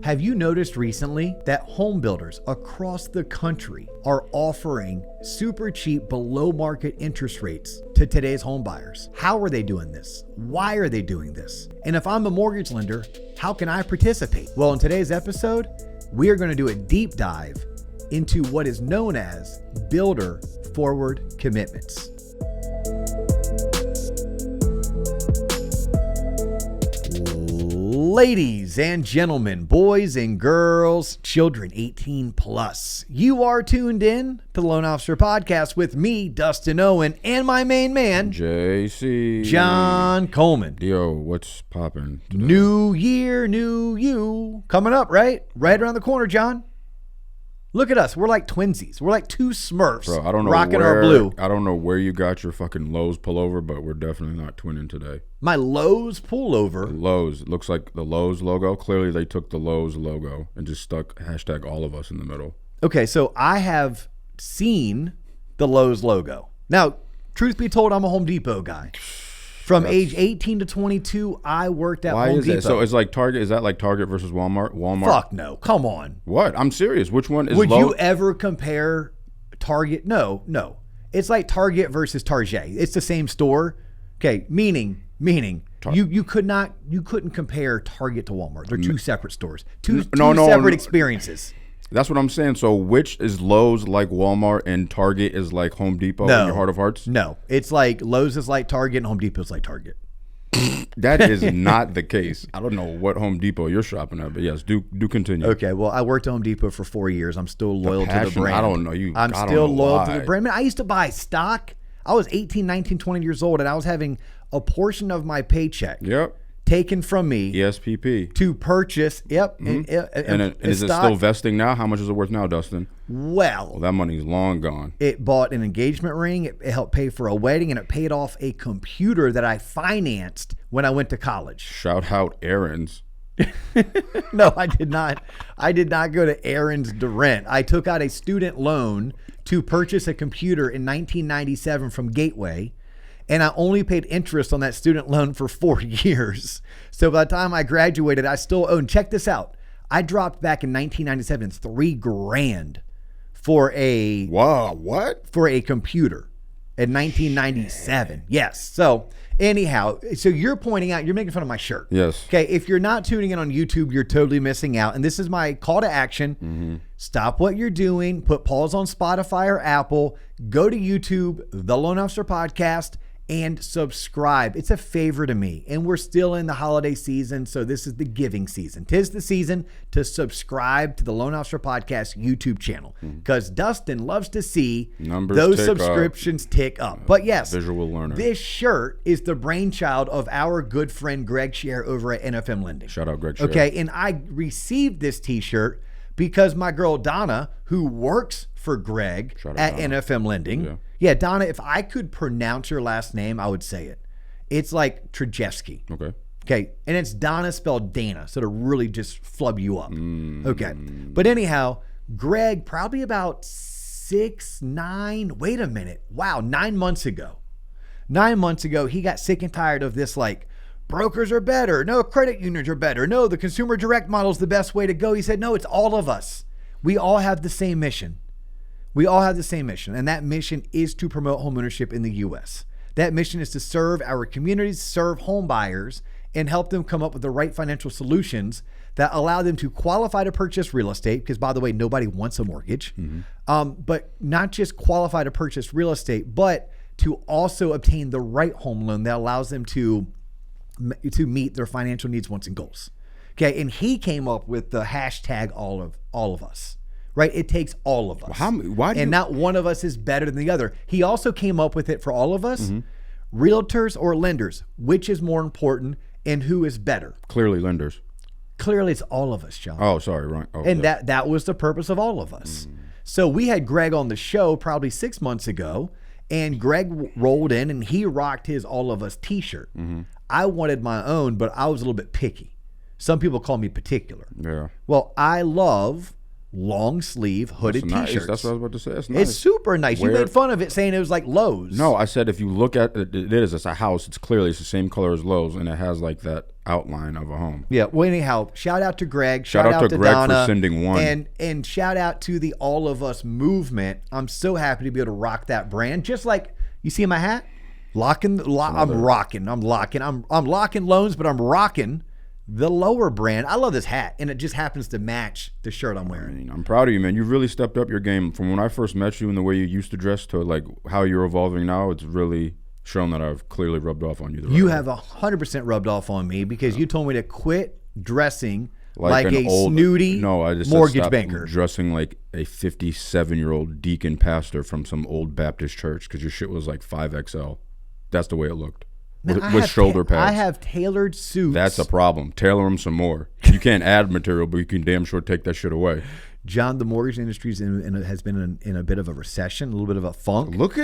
Have you noticed recently that home builders across the country are offering super cheap below market interest rates to today's home buyers? How are they doing this? Why are they doing this? And if I'm a mortgage lender, how can I participate? Well, in today's episode, we are going to do a deep dive into what is known as builder forward commitments. Ladies and gentlemen, boys and girls, children 18 plus, you are tuned in to the Loan Officer Podcast with me, Dustin Owen, and my main man, JC John Coleman. Yo, what's popping? New year, new you. Coming up, right? Right around the corner, John. Look at us. We're like twinsies. We're like two Smurfs. Bro, I don't know rocking our blue. I don't know where you got your fucking Lowe's pullover, but we're definitely not twinning today. My Lowe's pullover. Lowe's. It looks like the Lowe's logo. Clearly, they took the Lowe's logo and just stuck hashtag all of us in the middle. Okay, so I have seen the Lowe's logo. Now, truth be told, I'm a Home Depot guy. From age 18 to 22, I worked at Home Depot. So it's like Target. Is that like Target versus Walmart? Fuck no. Come on. What? I'm serious. Which one is Would Lowe's? you ever compare Target? No. It's like Target versus Target. It's the same store. Okay, meaning you couldn't compare Target to Walmart. They're two separate stores. Two separate experiences. That's what I'm saying. So which is Lowe's like Walmart and Target is like Home Depot in your heart of hearts? No. It's like Lowe's is like Target and Home Depot is like Target. That is not the case. I don't know what Home Depot you're shopping at, but yes, do continue. Okay, well, I worked at Home Depot for 4 years. I'm still loyal to the brand. I don't know. I'm still loyal to the brand. Man, I used to buy stock. I was 18, 19, 20 years old, and I was having a portion of my paycheck taken from me ESPP to purchase. Yep. Mm-hmm. And is it still vesting now? How much is it worth now, Dustin? Well, that money's long gone. It bought an engagement ring. It helped pay for a wedding, and it paid off a computer that I financed when I went to college. Shout out errands. No, I did not. I did not go to errands to rent. I took out a student loan to purchase a computer in 1997 from Gateway. And I only paid interest on that student loan for 4 years. So by the time I graduated, I still owned. Check this out. I dropped back in 1997 $3,000 for a for a computer in 1997. Yes. So anyhow, so you're pointing out, you're making fun of my shirt. Yes. Okay. If you're not tuning in on YouTube, you're totally missing out. And this is my call to action. Mm-hmm. Stop what you're doing. Put pause on Spotify or Apple. Go to YouTube, The Loan Officer Podcast, and subscribe. It's a favor to me. And we're still in the holiday season, so this is the giving season. 'Tis the season to subscribe to the Loan Officer Podcast YouTube channel, because Dustin loves to see those subscriptions tick up. But yes, visual learner. This shirt is the brainchild of our good friend Greg Scher over at NFM Lending. Shout out Greg Scher. Okay, and I received this t-shirt because my girl Donna, who works for Greg at NFM Lending. Yeah, Donna, if I could pronounce your last name, I would say it. It's like Trajewski. Okay. And it's Donna spelled Dana, so to really just flub you up. Okay. But anyhow, Greg, probably about 9 months ago. 9 months ago, he got sick and tired of this, like, brokers are better. No, credit unions are better. No, the consumer direct model is the best way to go. He said, no, it's all of us. We all have the same mission. And that mission is to promote homeownership in the U.S. That mission is to serve our communities, serve home buyers, and help them come up with the right financial solutions that allow them to qualify to purchase real estate, because, by the way, nobody wants a mortgage, but not just qualify to purchase real estate, but to also obtain the right home loan that allows them to meet their financial needs, wants, and goals. Okay, and he came up with the hashtag all of us. Right? It takes all of us. Not one of us is better than the other. He also came up with it for all of us. Realtors or lenders, which is more important and who is better? Clearly lenders. Clearly it's all of us, John. Oh, sorry. Right. Oh, and that was the purpose of all of us. So we had Greg on the show probably 6 months ago, and Greg rolled in and he rocked his All of Us t-shirt. I wanted my own, but I was a little bit picky. Some people call me particular. Yeah. Well, I love long sleeve hooded That's t-shirts. Nice. That's what I was about to say. That's nice. It's super nice. You made fun of it saying it was like Lowe's. No, I said if you look at it, it's a house. It's the same color as Lowe's, and it has like that outline of a home. Yeah. Well, anyhow, shout out to Greg. Shout out to Greg Donna, for sending one. And shout out to the All of Us movement. I'm so happy to be able to rock that brand. Just like you see my hat, I'm locking loans, but I'm rocking the lower brand. I love this hat, and it just happens to match the shirt I'm wearing. I'm proud of you, man. You've really stepped up your game from when I first met you and the way you used to dress to like how you're evolving now. It's really shown that I've clearly rubbed off on you. You have 100% rubbed off on me because you told me to quit dressing like a snooty mortgage banker. Dressing like a 57-year-old deacon pastor from some old Baptist church because your shit was like 5XL. That's the way it looked. With shoulder pads. I have tailored suits. That's a problem. Tailor them some more. You can't add material, but you can damn sure take that shit away. John, the mortgage industry has been in a bit of a recession, a little bit of a funk. Look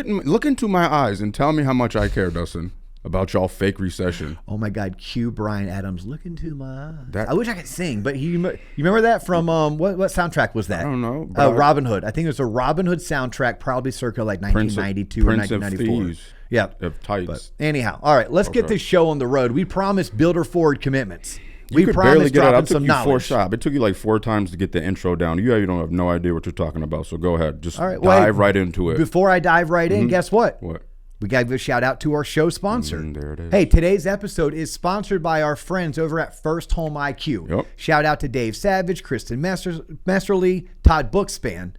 into my eyes and tell me how much I care, Dustin, about y'all fake recession. Oh my God, cue Bryan Adams. Look into my eyes. I wish I could sing, but you remember that from what soundtrack was that? I don't know. Robin Hood. I think it was a Robin Hood soundtrack, probably circa like 1992 or 1994. Yeah. Of tights. But anyhow, all right, let's get this show on the road. We promised builder forward commitments. We promised dropping some knowledge. It took you like 4 times to get the intro down. You don't have no idea what you're talking about, so go ahead. Just dive right into it. Before I dive right in, guess what? What? We got to give a shout out to our show sponsor. There it is. Hey, today's episode is sponsored by our friends over at First Home IQ. Yep. Shout out to Dave Savage, Kristen Masterly, Todd Bookspan.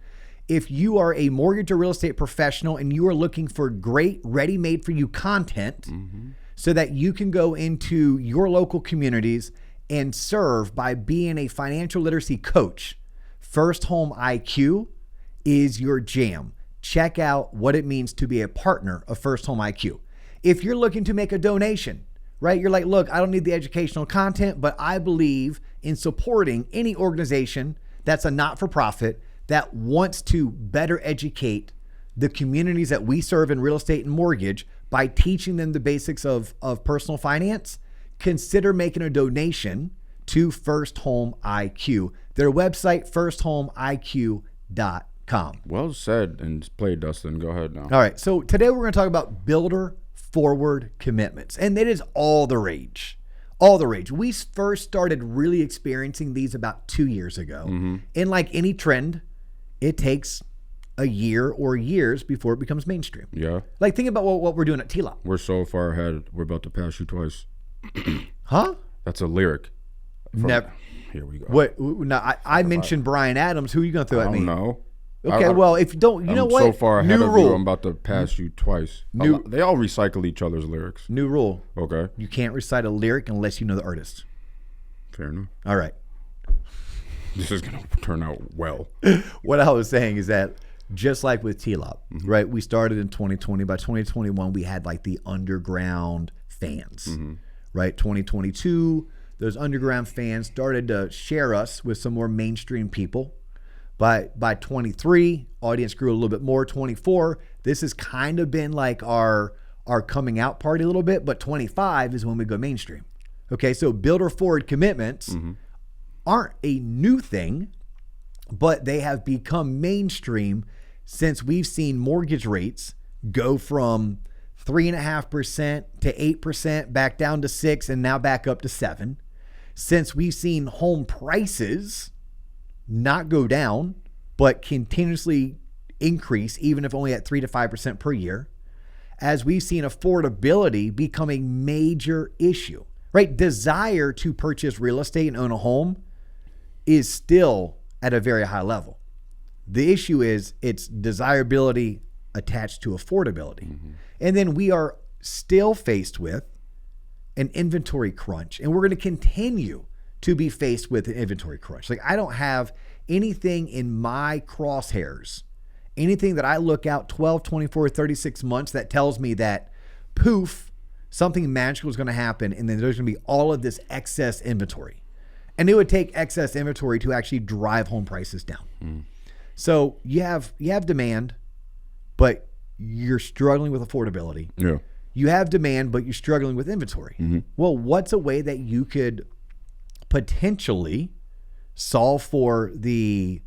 If you are a mortgage or real estate professional and you are looking for great ready-made for you content so that you can go into your local communities and serve by being a financial literacy coach, First Home IQ is your jam. Check out what it means to be a partner of First Home IQ. If you're looking to make a donation, right? You're like, look, I don't need the educational content, but I believe in supporting any organization that's a not-for-profit that wants to better educate the communities that we serve in real estate and mortgage by teaching them the basics of personal finance. Consider making a donation to First Home IQ. Their website, firsthomeiq.com. Well said and played, Dustin. Go ahead now. All right. So today we're going to talk about builder forward commitments. And it is all the rage. All the rage. We first started really experiencing these about 2 years ago. And like any trend, it takes a year or years before it becomes mainstream. Yeah. Like think about what we're doing at T-Lop. We're so far ahead. We're about to pass you twice. Huh? That's a lyric. Never. Here we go. What? Now I mentioned Bryan Adams. Who are you going to throw at me? I don't know. Okay, well, if you don't, you know what? I'm so far ahead New of rule. you, I'm about to pass you twice. They all recycle each other's lyrics. New rule. Okay. You can't recite a lyric unless you know the artist. Fair enough. All right. This is going to turn out well. What I was saying is that just like with T-Lop, right? We started in 2020. By 2021, we had like the underground fans, right? 2022, those underground fans started to share us with some more mainstream people. By 23, audience grew a little bit more. 24, this has kind of been like our coming out party a little bit, but 25 is when we go mainstream. Okay, so builder forward commitments aren't a new thing, but they have become mainstream since we've seen mortgage rates go from 3.5% to 8%, back down to 6%, and now back up to 7%. Since we've seen home prices not go down, but continuously increase, even if only at 3 to 5% per year, as we've seen affordability become a major issue, right? Desire to purchase real estate and own a home is still at a very high level. The issue is its desirability attached to affordability. And then we are still faced with an inventory crunch, and we're going to continue to be faced with an inventory crunch. Like I don't have anything in my crosshairs, anything that I look out 12, 24, 36 months that tells me that poof, something magical is going to happen, and then there's going to be all of this excess inventory. And it would take excess inventory to actually drive home prices down. So you have demand, but you're struggling with affordability. Yeah. You have demand, but you're struggling with inventory. Well, what's a way that you could potentially solve for the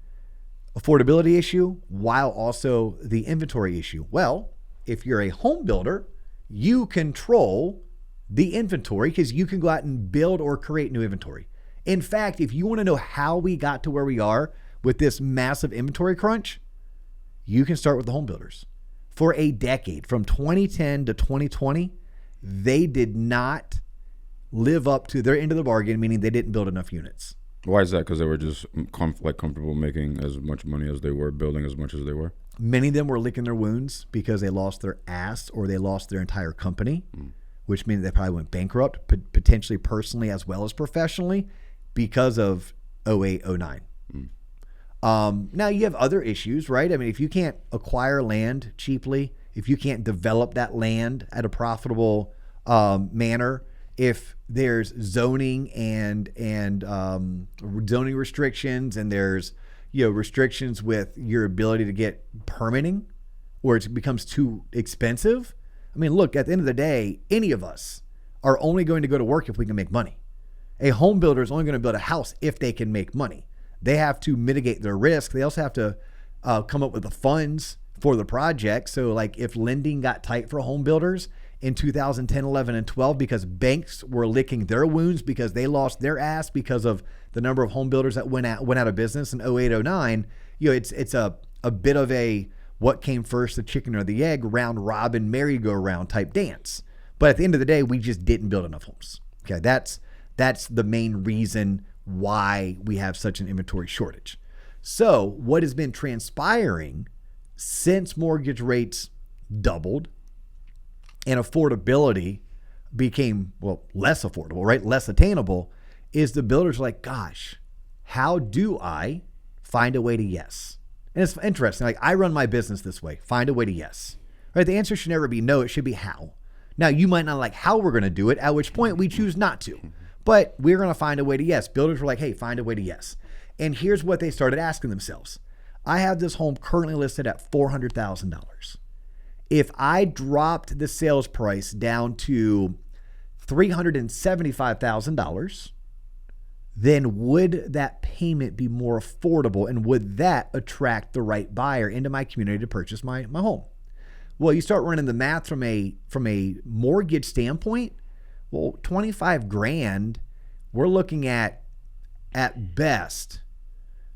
affordability issue while also the inventory issue? Well, if you're a home builder, you control the inventory because you can go out and build or create new inventory. In fact, if you want to know how we got to where we are with this massive inventory crunch, you can start with the home builders. For a decade, from 2010 to 2020, they did not live up to their end of the bargain, meaning they didn't build enough units. Why is that? Because they were just comfortable making as much money as they were, building as much as they were? Many of them were licking their wounds because they lost their ass or they lost their entire company, which means they probably went bankrupt, potentially personally as well as professionally, because of 08, 09. Now you have other issues, right? I mean, if you can't acquire land cheaply, if you can't develop that land at a profitable manner, if there's zoning and zoning restrictions, and there's restrictions with your ability to get permitting, or it becomes too expensive. I mean, look, at the end of the day, any of us are only going to go to work if we can make money. A home builder is only going to build a house if they can make money. They have to mitigate their risk. They also have to come up with the funds for the project. So like if lending got tight for home builders in 2010, 11, and 12, because banks were licking their wounds because they lost their ass because of the number of home builders that went out of business in 08, 09, it's a bit of a what came first, the chicken or the egg, round robin, merry-go-round type dance. But at the end of the day, we just didn't build enough homes. Okay, that's the main reason why we have such an inventory shortage. So what has been transpiring since mortgage rates doubled and affordability became, less affordable, right? Less attainable, is the builders are like, gosh, how do I find a way to yes? And it's interesting. Like, I run my business this way, find a way to yes, right? The answer should never be no. It should be how. Now, you might not like how we're going to do it, at which point we choose not to. But we're going to find a way to yes. Builders were like, hey, find a way to yes. And here's what they started asking themselves. I have this home currently listed at $400,000. If I dropped the sales price down to $375,000, then would that payment be more affordable, and would that attract the right buyer into my community to purchase my home? Well, you start running the math from a mortgage standpoint. Well, 25 grand, we're looking at best,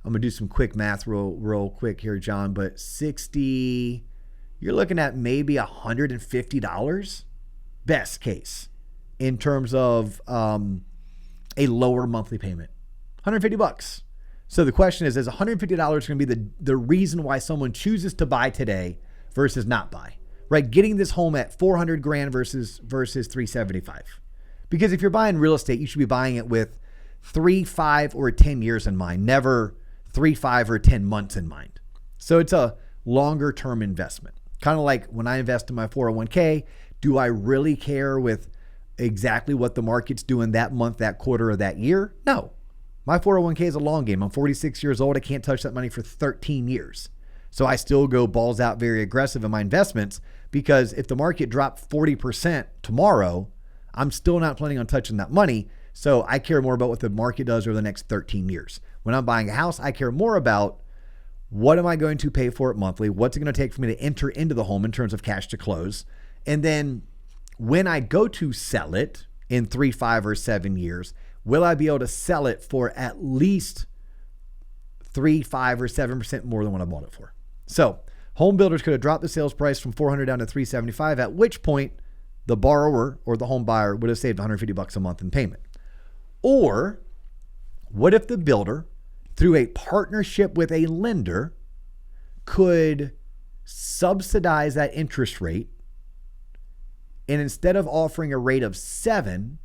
I'm going to do some quick math real quick here, John, but 60, you're looking at maybe $150 best case in terms of a lower monthly payment. $150. So the question is $150 going to be the reason why someone chooses to buy today versus not buy? Right? Getting this home at 400 grand versus 375. Because if you're buying real estate, you should be buying it with 3, 5, or 10 years in mind, never 3, 5, or 10 months in mind. So it's a longer term investment. Kind of like when I invest in my 401k, do I really care with exactly what the market's doing that month, that quarter, or that year? No. My 401k is a long game. I'm 46 years old. I can't touch that money for 13 years. So I still go balls out, very aggressive in my investments, because if the market dropped 40% tomorrow, I'm still not planning on touching that money. So I care more about what the market does over the next 13 years. When I'm buying a house, I care more about what am I going to pay for it monthly? What's it going to take for me to enter into the home in terms of cash to close? And then when I go to sell it in 3, 5, or 7 years, will I be able to sell it for at least 3, 5, or 7% more than what I bought it for? So home builders could have dropped the sales price from 400 down to 375, at which point the borrower or the home buyer would have saved $150 a month in payment. Or what if the builder, through a partnership with a lender, could subsidize that interest rate, and instead of offering a rate of 7,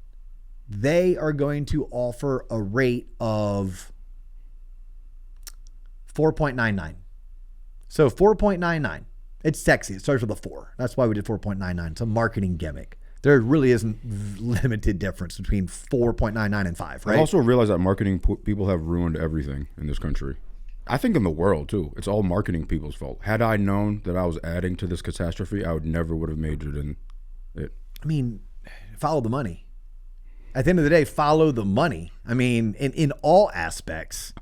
they are going to offer a rate of 4.99. So 4.99. It's sexy. It starts with a 4. That's why we did 4.99. It's a marketing gimmick. There really isn't limited difference between 4.99 and 5, right? I also realized that marketing people have ruined everything in this country. I think in the world too. It's all marketing people's fault. Had I known that I was adding to this catastrophe, I never would have majored in it. I mean, follow the money. At the end of the day, follow the money. I mean, in all aspects.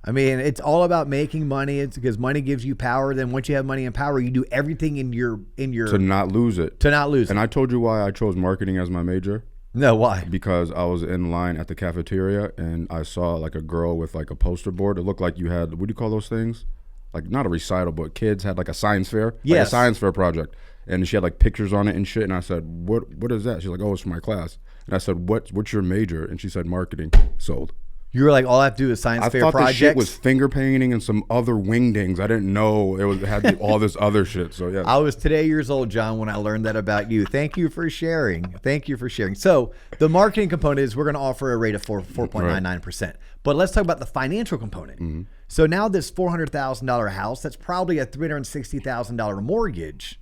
I mean, it's all about making money. It's because money gives you power. Then once you have money and power, you do everything in your to not lose it. To not lose it. And I told you why I chose marketing as my major. No, why? Because I was in line at the cafeteria and I saw like a girl with like a poster board. It looked like you had, what do you call those things? Like not a recital, but kids had like a science fair. Yes. Like a science fair project. And she had like pictures on it and shit. And I said, what is that? She's like, oh, it's for my class. And I said, what's your major? And she said, marketing. Sold. You were like, all I have to do is science fair projects? I thought the shit was finger painting and some other wingdings. I didn't know it had all this other shit. So yeah. I was today years old, John, when I learned that about you. Thank you for sharing. Thank you for sharing. So the marketing component is we're going to offer a rate of 4.99%. Right. But let's talk about the financial component. Mm-hmm. So now this $400,000 house, that's probably a $360,000 mortgage.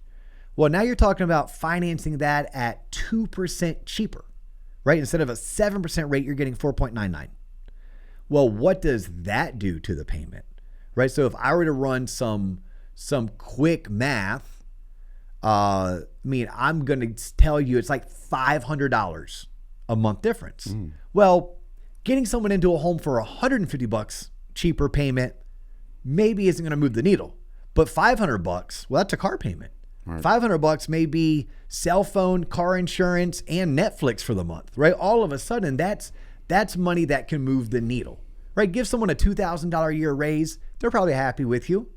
Well, now you're talking about financing that at 2% cheaper, right? Instead of a 7% rate, you're getting 4.99. Well, what does that do to the payment, right? So if I were to run some quick math, I mean, I'm going to tell you it's like $500 a month difference. Mm. Well, getting someone into a home for $150 cheaper payment maybe isn't going to move the needle, but $500, well, that's a car payment. Right. $500 may be cell phone, car insurance, and Netflix for the month, right? All of a sudden, that's money that can move the needle, right? Give someone a $2,000 a year raise, they're probably happy with you.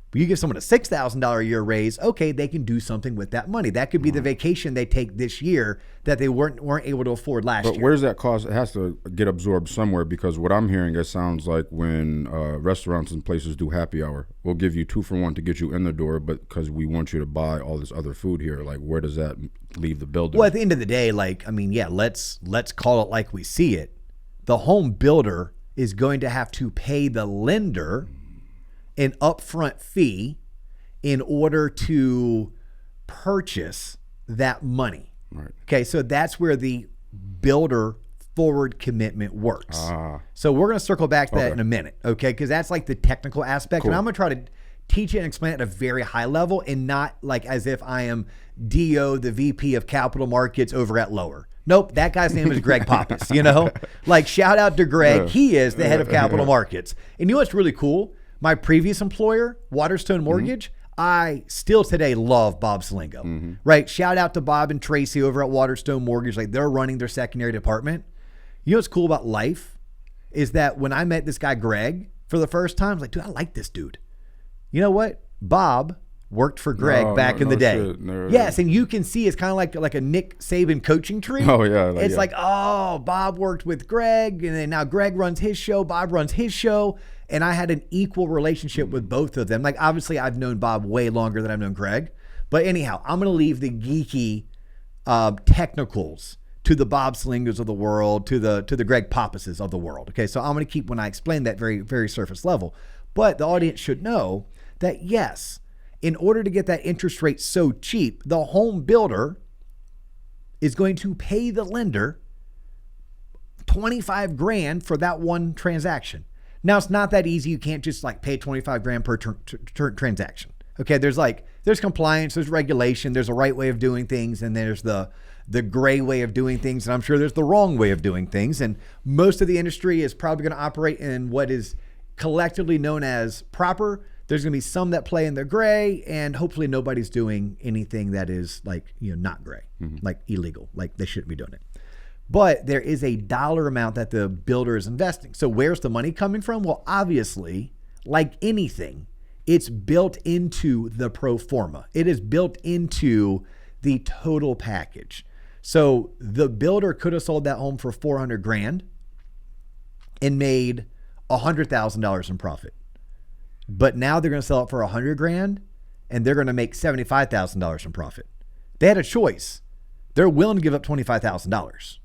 But you give someone a $6,000 a year raise, okay, they can do something with that money. That could be the vacation they take this year that they weren't able to afford last year. But where's that cost? It has to get absorbed somewhere, because what I'm hearing, it sounds like when restaurants and places do happy hour, we'll give you 2 for 1 to get you in the door, but because we want you to buy all this other food here, like where does that leave the builder? Well, at the end of the day, like, I mean, yeah, let's call it like we see it. The home builder is going to have to pay the lender an upfront fee in order to purchase that money. Right. Okay, so that's where the builder forward commitment works. So we're going to circle back to that in a minute, okay? Because that's like the technical aspect. Cool. And I'm going to try to teach it and explain it at a very high level and not like as if I am DO, the VP of capital markets over at Lower. Nope, that guy's name is Greg Pappas, you know? Like, shout out to Greg. Yeah. He is the head of capital markets. And you know what's really cool? My previous employer, Waterstone Mortgage, I still today love Bob Salingo, right? Shout out to Bob and Tracy over at Waterstone Mortgage. Like, they're running their secondary department. You know what's cool about life is that when I met this guy, Greg, for the first time, I was like, dude, I like this dude. You know what? Bob worked for Greg back in the day. Yes, and you can see it's kind of like a Nick Saban coaching tree. Oh, yeah. It's like, oh, Bob worked with Greg, and then now Greg runs his show, Bob runs his show. And I had an equal relationship with both of them. Like, obviously, I've known Bob way longer than I've known Greg. But anyhow, I'm going to leave the geeky technicals to the Bob Salingos of the world, to the Greg Pappases of the world. Okay, so I'm going to keep, when I explain that, very, very surface level. But the audience should know that, yes, in order to get that interest rate so cheap, the home builder is going to pay the lender $25,000 for that one transaction. Now, it's not that easy. You can't just like pay $25,000 per transaction. Okay, there's compliance, there's regulation, there's a right way of doing things, and there's the gray way of doing things, and I'm sure there's the wrong way of doing things. And most of the industry is probably going to operate in what is collectively known as proper. There's going to be some that play in the gray, and hopefully nobody's doing anything that is like, you know, not gray, like illegal, like they shouldn't be doing it. But there is a dollar amount that the builder is investing. So where's the money coming from? Well, obviously, like anything, it's built into the pro forma. It is built into the total package. So the builder could have sold that home for $400,000 and made $100,000 in profit. But now they're going to sell it for $100,000 and they're going to make $75,000 in profit. They had a choice. They're willing to give up $25,000.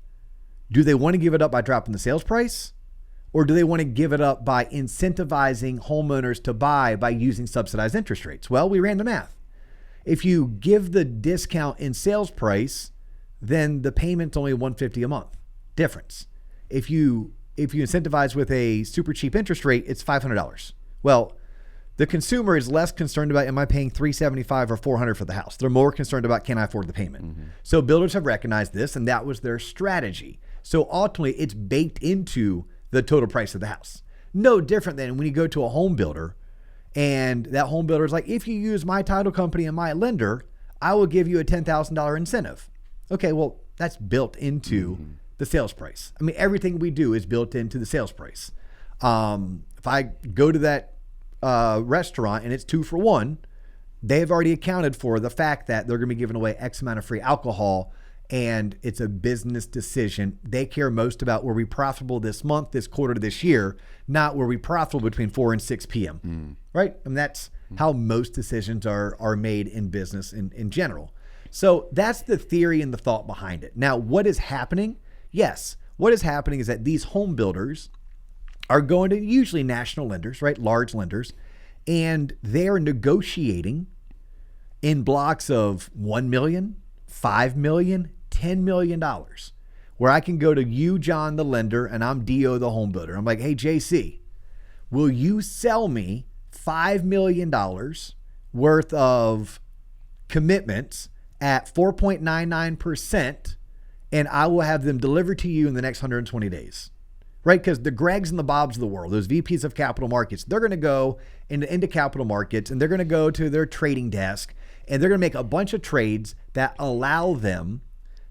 Do they want to give it up by dropping the sales price? Or do they want to give it up by incentivizing homeowners to buy by using subsidized interest rates? Well, we ran the math. If you give the discount in sales price, then the payment's only $150 a month difference. If you incentivize with a super cheap interest rate, it's $500. Well, the consumer is less concerned about, am I paying $375 or $400 for the house? They're more concerned about, can I afford the payment? So builders have recognized this, and that was their strategy. So ultimately, it's baked into the total price of the house. No different than when you go to a home builder and that home builder is like, if you use my title company and my lender, I will give you a $10,000 incentive. Okay, well, that's built into the sales price. I mean, everything we do is built into the sales price. If I go to that restaurant and it's 2 for 1, they've already accounted for the fact that they're going to be giving away X amount of free alcohol, and it's a business decision. They care most about were we profitable this month, this quarter, this year, not were we profitable between 4 and 6 p.m. Right? And that's how most decisions are made in business in general. So that's the theory and the thought behind it. Now, what is happening? Yes, what is happening is that these home builders are going to usually national lenders, right? Large lenders, and they're negotiating in blocks of $1 million, $5 million, $10 million, where I can go to you, John, the lender, and I'm Dio, the home builder. I'm like, hey, JC, will you sell me $5 million worth of commitments at 4.99%, and I will have them delivered to you in the next 120 days, right? Because the Gregs and the Bobs of the world, those VPs of capital markets, they're going to go into capital markets, and they're going to go to their trading desk, and they're going to make a bunch of trades that allow them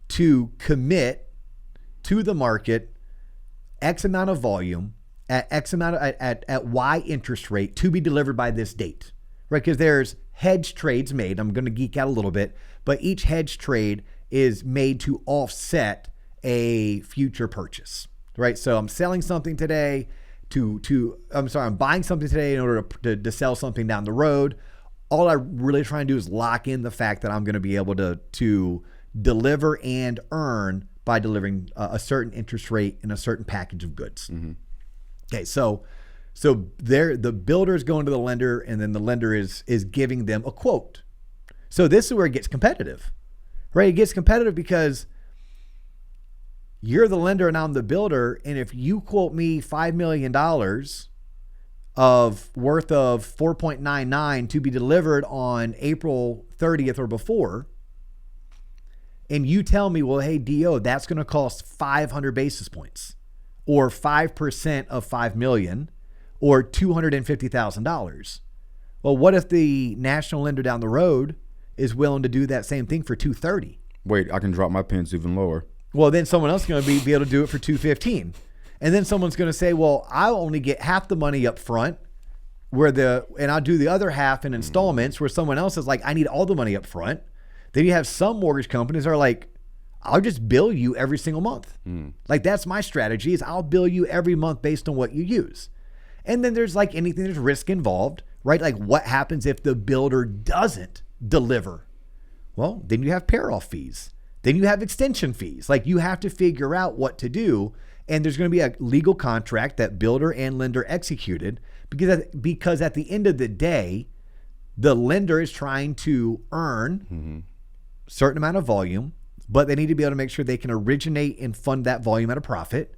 to commit to the market X amount of volume at X amount of, at Y interest rate to be delivered by this date, right? Because there's hedge trades made. I'm going to geek out a little bit, but each hedge trade is made to offset a future purchase, right? So I'm selling something today I'm buying something today in order to sell something down the road. All I really try and do is lock in the fact that I'm going to be able to deliver and earn by delivering a certain interest rate in a certain package of goods. Okay, so the builder is going to the lender, and then the lender is giving them a quote. So this is where it gets competitive, right? It gets competitive because you're the lender and I'm the builder, and if you quote me $5 million of worth of 4.99 to be delivered on April 30th or before, and you tell me, well, hey, DO, that's going to cost 500 basis points or 5% of 5 million or $250,000. Well, what if the national lender down the road is willing to do that same thing for 230? Wait, I can drop my pins even lower. Well, then someone else is going to be able to do it for 215. And then someone's going to say, well, I'll only get half the money up front and I'll do the other half in installments, where someone else is like, I need all the money up front. Then you have some mortgage companies that are like, I'll just bill you every single month. Like, that's my strategy, is I'll bill you every month based on what you use. And then there's like anything, there's risk involved, right? Like, what happens if the builder doesn't deliver? Well, then you have pair-off fees. Then you have extension fees. Like, you have to figure out what to do. And there's going to be a legal contract that builder and lender executed, because at the end of the day, the lender is trying to earn a certain amount of volume, but they need to be able to make sure they can originate and fund that volume at a profit.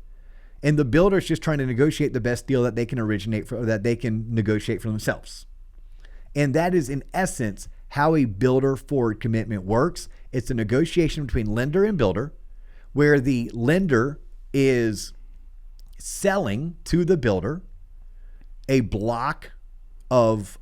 And the builder is just trying to negotiate the best deal that they can negotiate for themselves. And that is, in essence, how a builder forward commitment works. It's a negotiation between lender and builder, where the lender is selling to the builder a block of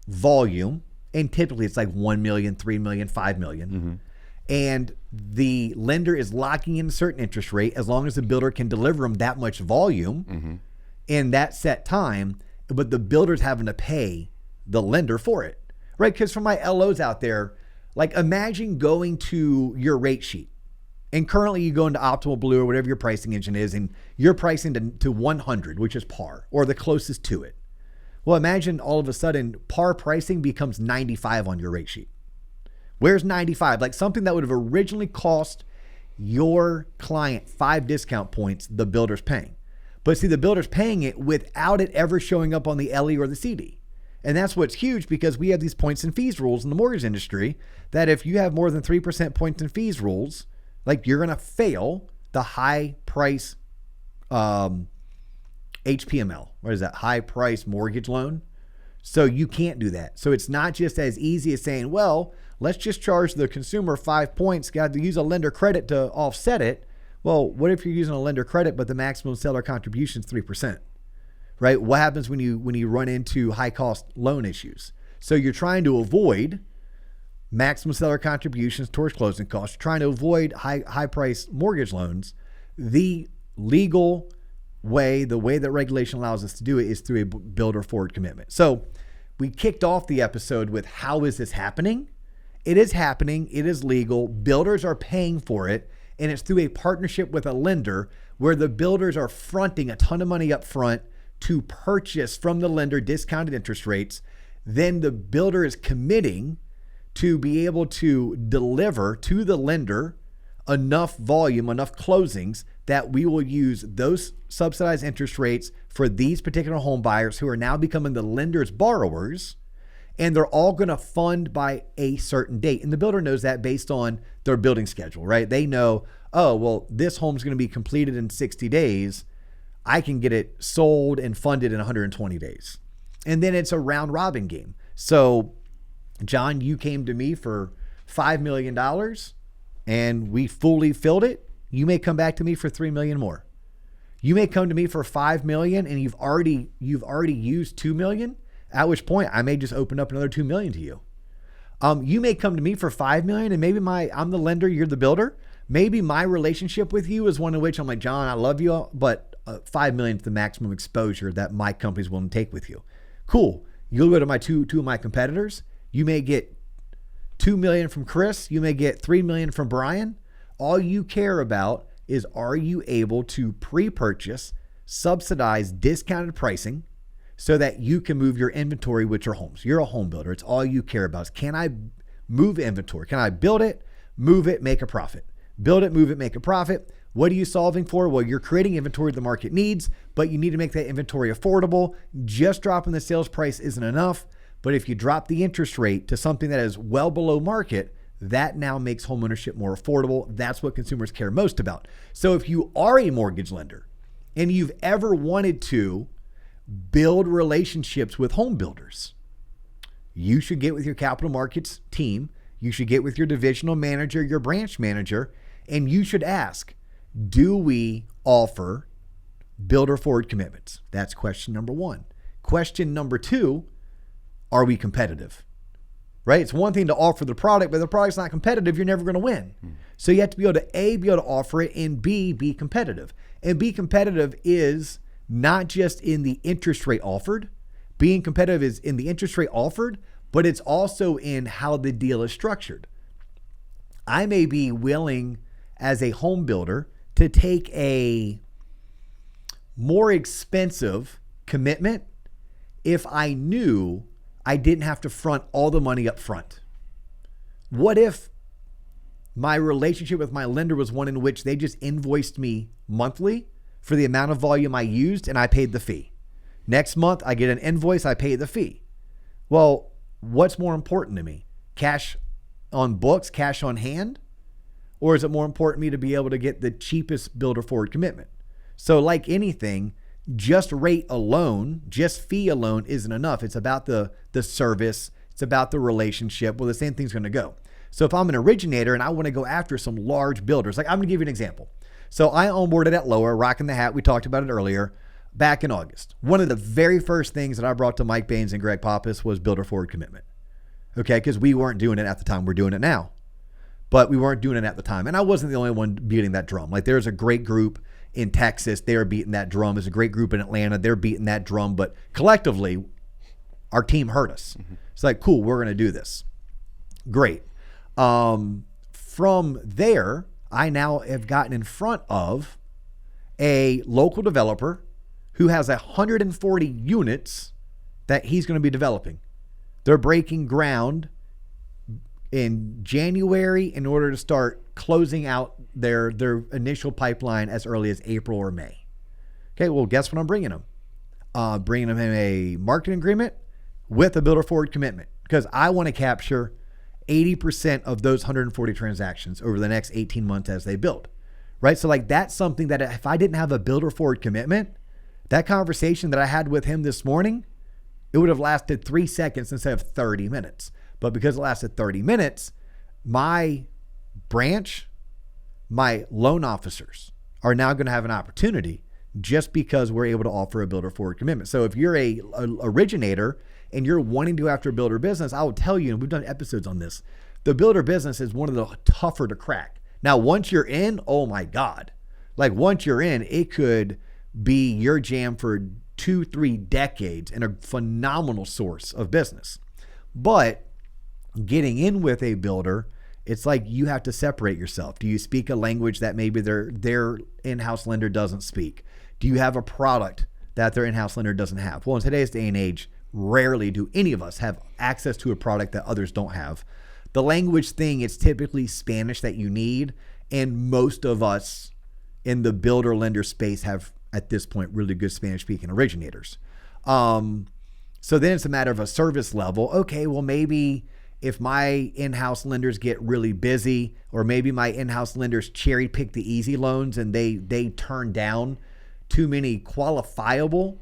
volume, and typically it's like 1 million, 3 million, 5 million. And the lender is locking in a certain interest rate as long as the builder can deliver them that much volume in that set time, but the builder's having to pay the lender for it, right? Because for my LOs out there, like, imagine going to your rate sheet, and currently you go into Optimal Blue or whatever your pricing engine is, and you're pricing to 100, which is par or the closest to it. Well, imagine all of a sudden par pricing becomes 95 on your rate sheet. Where's 95? Like, something that would have originally cost your client 5 discount points, the builder's paying. But see, the builder's paying it without it ever showing up on the LE or the CD. And that's what's huge, because we have these points and fees rules in the mortgage industry that if you have more than 3% points and fees rules, like, you're going to fail the high price HPML. What is that? High price mortgage loan. So you can't do that. So it's not just as easy as saying, well, let's just charge the consumer 5 points, got to use a lender credit to offset it. Well, what if you're using a lender credit, but the maximum seller contribution is 3%? right? What happens when you run into high cost loan issues? So you're trying to avoid maximum seller contributions towards closing costs. You're trying to avoid high price mortgage loans. The legal way, the way that regulation allows us to do it, is through a builder forward commitment. So we kicked off the episode with, how is this happening? It is happening. It is legal. Builders are paying for it. And it's through a partnership with a lender where the builders are fronting a ton of money up front to purchase from the lender discounted interest rates. Then the builder is committing to be able to deliver to the lender enough volume, enough closings that we will use those subsidized interest rates for these particular home buyers who are now becoming the lender's borrowers. And they're all going to fund by a certain date. And the builder knows that based on their building schedule, right? They know, oh, well, this home's going to be completed in 60 days. I can get it sold and funded in 120 days. And then it's a round robin game. So, John, you came to me for $5 million and we fully filled it. You may come back to me for $3 million more. You may come to me for $5 million and you've already used $2 million. At which point I may just open up another $2 million to you. You may come to me for $5 million and maybe I'm the lender, you're the builder. Maybe my relationship with you is one in which I'm like, John, I love you, but $5 million is the maximum exposure that my company's willing to take with you. Cool. You'll go to my two of my competitors. You may get $2 million from Chris. You may get $3 million from Brian. All you care about is, are you able to pre-purchase, subsidize, discounted pricing so that you can move your inventory with your homes? You're a home builder. It's all you care about is, can I move inventory? Can I build it, move it, make a profit? Build it, move it, make a profit. What are you solving for? Well, you're creating inventory the market needs, but you need to make that inventory affordable. Just dropping the sales price isn't enough. But if you drop the interest rate to something that is well below market, that now makes homeownership more affordable. That's what consumers care most about. So if you are a mortgage lender and you've ever wanted to build relationships with home builders, you should get with your capital markets team. You should get with your divisional manager, your branch manager, and you should ask, do we offer builder forward commitments? That's question number one. Question number two, are we competitive? Right? It's one thing to offer the product, but if the product's not competitive, you're never going to win. So you have to be able to be able to offer it, and B, be competitive. And be competitive is not just in the interest rate offered. Being competitive is in the interest rate offered, but it's also in how the deal is structured. I may be willing as a home builder to take a more expensive commitment if I knew I didn't have to front all the money up front. What if my relationship with my lender was one in which they just invoiced me monthly for the amount of volume I used and I paid the fee? Next month, I get an invoice, I pay the fee. Well, what's more important to me? Cash on books, cash on hand? Or is it more important to me to be able to get the cheapest builder forward commitment? So like anything, just rate alone, just fee alone isn't enough. It's about the service. It's about the relationship. Well, the same thing's going to go. So if I'm an originator and I want to go after some large builders, like I'm going to give you an example. So I onboarded at Lower, rocking the hat. We talked about it earlier back in August. One of the very first things that I brought to Mike Baines and Greg Pappas was builder forward commitment. Okay. Because we weren't doing it at the time. We're doing it now, but we weren't doing it at the time. And I wasn't the only one beating that drum. Like there's a great group in Texas, they are beating that drum. There's a great group in Atlanta, they're beating that drum. But collectively, our team heard us. It's like, cool, we're going to do this. Great. From there, I now have gotten in front of a local developer who has 140 units that he's going to be developing. They're breaking ground in January in order to start closing out their initial pipeline as early as April or May. Okay, well, guess what I'm bringing them? Bringing them in a marketing agreement with a builder forward commitment, because I want to capture 80% of those 140 transactions over the next 18 months as they build, right? So like that's something that if I didn't have a builder forward commitment, that conversation that I had with him this morning, it would have lasted 3 seconds instead of 30 minutes. But because it lasted 30 minutes, my branch, my loan officers are now going to have an opportunity just because we're able to offer a builder forward commitment. So if you're a originator and you're wanting to go after a builder business, I will tell you, and we've done episodes on this, the builder business is one of the tougher to crack. Now, once you're in, oh my God. Like once you're in, it could be your jam for 2-3 decades and a phenomenal source of business. But getting in with a builder, it's like you have to separate yourself. Do you speak a language that maybe their in-house lender doesn't speak? Do you have a product that their in-house lender doesn't have? Well, in today's day and age, rarely do any of us have access to a product that others don't have. The language thing, it's typically Spanish that you need, and most of us in the builder lender space have, at this point, really good Spanish speaking originators. So then it's a matter of a service level. Okay, well, maybe if my in-house lenders get really busy, or maybe my in-house lenders cherry pick the easy loans and they turn down too many qualifiable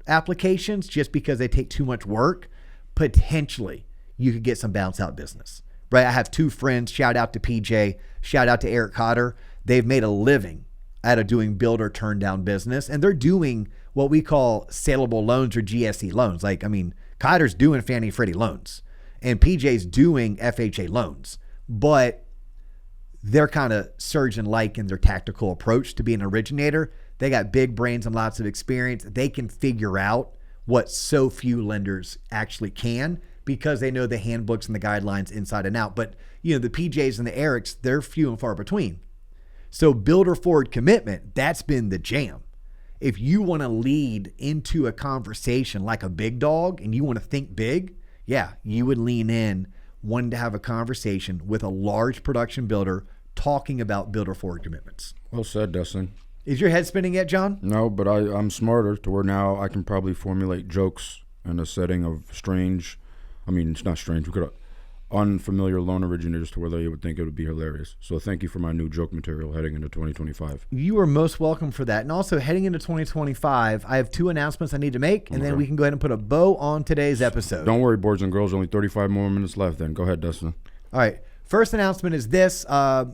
applications just because they take too much work, potentially you could get some bounce out business, right? I have 2 friends, shout out to PJ, shout out to Eric Cotter. They've made a living out of doing builder turn down business, and they're doing what we call saleable loans or GSE loans. Like, I mean, Cotter's doing Fannie Freddie loans and PJ's doing FHA loans, but they're kind of surgeon-like in their tactical approach to being an originator. They got big brains and lots of experience. They can figure out what so few lenders actually can because they know the handbooks and the guidelines inside and out. But, you know, the PJs and the Erics, they're few and far between. So builder forward commitment, that's been the jam. If you want to lead into a conversation like a big dog and you want to think big, yeah, you would lean in wanting to have a conversation with a large production builder talking about builder forward commitments. Well said, Dustin. Is your head spinning yet, John? No, but I'm smarter to where now I can probably formulate jokes in a setting of strange, I mean, it's not strange, we could unfamiliar loan originators to where they would think it would be hilarious. So thank you for my new joke material heading into 2025. You are most welcome for that. And also heading into 2025, I have 2 announcements I need to make, and then we can go ahead and put a bow on today's episode. Don't worry, boys and girls, only 35 more minutes left then. Go ahead, Dustin. All right. First announcement is this.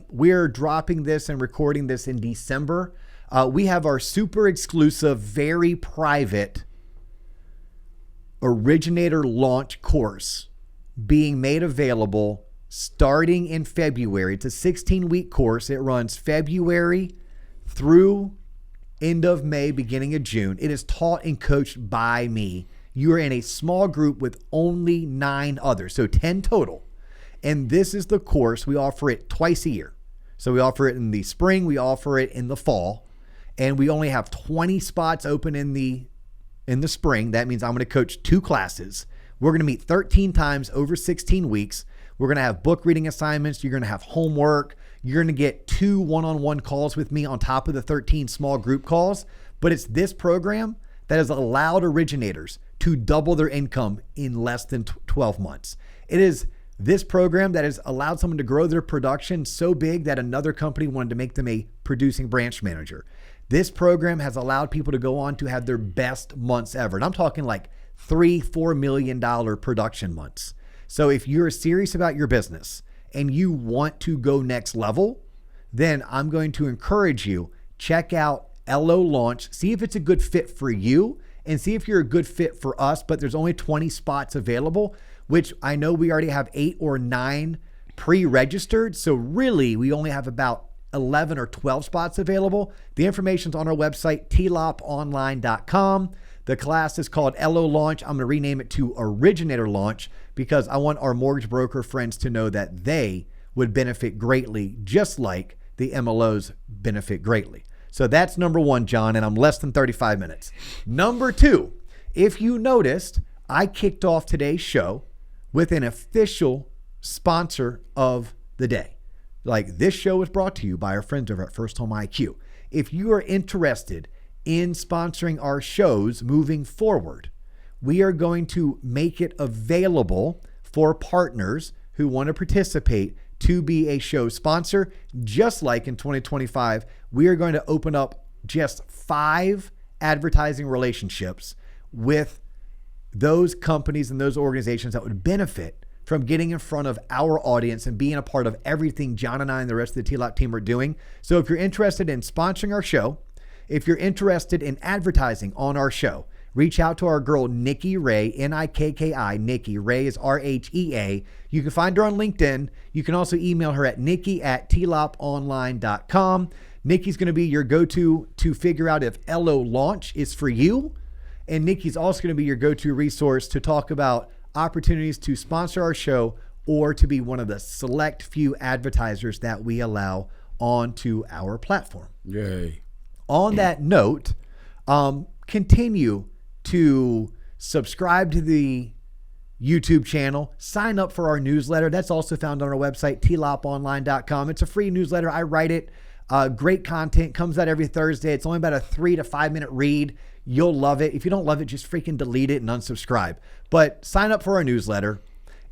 We're dropping this and recording this in December. We have our super exclusive, very private originator launch course being made available starting in February. It's a 16-week course. It runs February through end of May, beginning of June. It is taught and coached by me. You are in a small group with only 9 others, so 10 total. And this is the course. We offer it twice a year. So we offer it in the spring, we offer it in the fall, and we only have 20 spots open in the spring. That means I'm going to coach 2 classes. We're going to meet 13 times over 16 weeks. We're going to have book reading assignments. You're going to have homework. You're going to get 2 one-on-one calls with me on top of the 13 small group calls. But it's this program that has allowed originators to double their income in less than 12 months. It is this program that has allowed someone to grow their production so big that another company wanted to make them a producing branch manager. This program has allowed people to go on to have their best months ever. And I'm talking like $3-4 million production months. So if you're serious about your business and you want to go next level, then I'm going to encourage you, check out LO Launch, see if it's a good fit for you and see if you're a good fit for us. But there's only 20 spots available, which I know we already have 8 or 9 pre-registered. So really we only have about 11 or 12 spots available. The information's on our website, tloponline.com. The class is called LO Launch. I'm going to rename it to Originator Launch because I want our mortgage broker friends to know that they would benefit greatly, just like the MLOs benefit greatly. So that's number 1, John, and I'm less than 35 minutes. Number 2, if you noticed, I kicked off today's show with an official sponsor of the day. Like, this show is brought to you by our friends over at First Home IQ. If you are interested in sponsoring our shows moving forward, we are going to make it available for partners who want to participate to be a show sponsor. Just like in 2025, we are going to open up just 5 advertising relationships with those companies and those organizations that would benefit from getting in front of our audience and being a part of everything John and I and the rest of the TLOP team are doing. So if you're interested in sponsoring our show, if you're interested in advertising on our show, reach out to our girl, Nikki Ray, Nikki. Nikki Ray is RHEA. You can find her on LinkedIn. You can also email her at nikki@tloponline.com. Nikki's going to be your go-to to figure out if LO launch is for you. And Nikki's also going to be your go-to resource to talk about opportunities to sponsor our show or to be one of the select few advertisers that we allow onto our platform. Yay. On that note, continue to subscribe to the YouTube channel, sign up for our newsletter. That's also found on our website, tloponline.com. It's a free newsletter. I write it. Great content, comes out every Thursday. It's only about a 3 to 5 minute read. You'll love it. If you don't love it, just freaking delete it and unsubscribe. But sign up for our newsletter.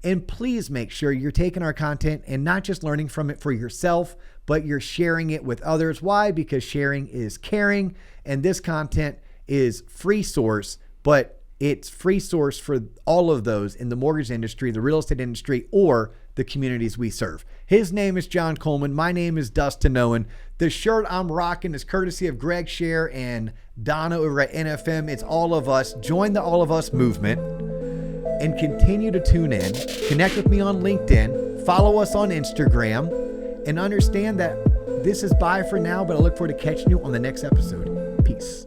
And please make sure you're taking our content and not just learning from it for yourself, but you're sharing it with others. Why? Because sharing is caring. And this content is free source, but it's free source for all of those in the mortgage industry, the real estate industry, or the communities we serve. His name is John Coleman. My name is Dustin Owen. The shirt I'm rocking is courtesy of Greg Scher and Donna over at NFM. It's all of us. Join the All of Us movement and continue to tune in. Connect with me on LinkedIn. Follow us on Instagram and understand that this is bye for now, but I look forward to catching you on the next episode. Peace.